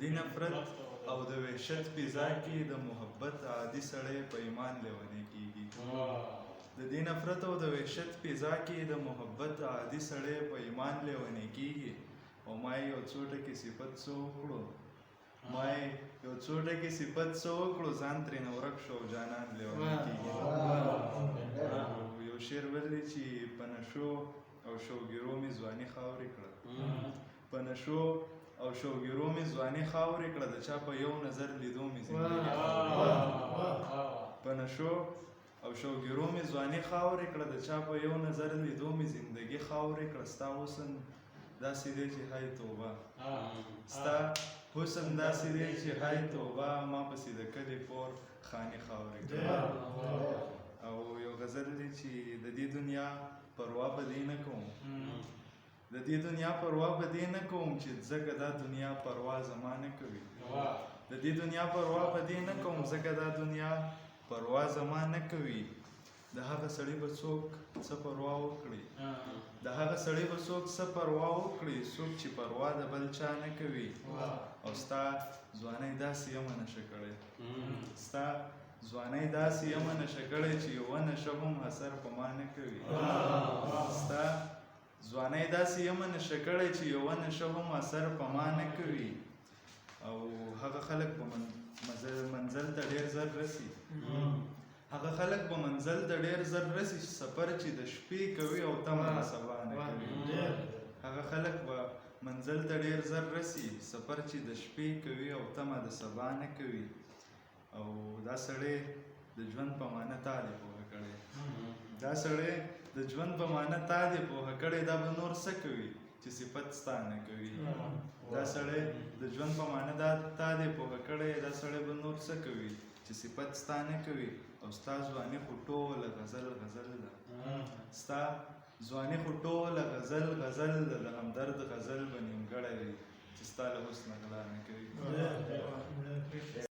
دې نفرت او د وحشت فضا کې د محبت عادي سړی په ایمان لیونی کېږي. د دې نفرت او د وحشت فضا کې د محبت عادي سړی په ایمان لیونی کېږي. او ما یې یو څو ټکي صفت څه وکړو ځان ترېنه ورک شو او جانان لیونی کېږي. یو شعر ویلی چې په نشو او شوګیرو مې ځواني خاورې کړه، په نشو او شوګیرو مې ځواني خاورې کړه، د چا په یو نظر لیدو مې زندګي په نشو او شوګیرو مې ځواني خاورې کړه، د چا په یو نظر لیدو مې زندګي خاورې کړه. ستا حسن داسې دی چې های توبه، ستا حسن داسې دی چې های توبه، ما پسې د کلي کور خانې خاورې کړه. او یو غزل دی چې د دې دنیا پروا به دې نه کوم، د دې دنیا پروا به دې نه کوم چې ځکه دا دنیا پروا زما نه کوي. د دې دنیا پروا به دې نه کوم ځکه دا دنیا پروا زما نه کوي. د هغه سړي به څوک څه پروا وکړي، د هغه سړي به څوک څه پروا وکړي، څوک چې پروا د بل چا نه کوي. او ستا ځوانۍ داسې یمه نشه کړی، ستا ځوانۍ داسې یمه نشه کړی چې یوه نشه هم اثر په ما نه کوي. ستا ځوانۍ داسې یمه نشه کړی چې یوه نشه هم اثر په ما نه کوي. او هغه خلک به منزل ته ډېر زر رسي، هغه خلک به منزل ته ډېر زر رسي چې سفر چې د شپې کوي او تمه د سبا نه کوي. هغه خلک به منزل ته ډېر زر رسي، سفر چې د شپې کوي او تمه د سبا نه کوي. او دا سړی د ژوند په معنی تا دی پوهه کړی، دا سړی د ژوند په معنی تا دی پوهه کړی، دا به نور څه کوي چې صفت ستا نه کوي. دا سړی د ژوند په معنی تا دی پوهه کړی، دا سړی به نور څه کوي چې صفت ستا نه کوي. او ستا ځواني خو ټوله غزل غزل ده، ستا ځواني خو ټوله غزل غزل ده، د همدرد غزل به نیمګړی دی چې ستا له حسنه غلا نه کوي.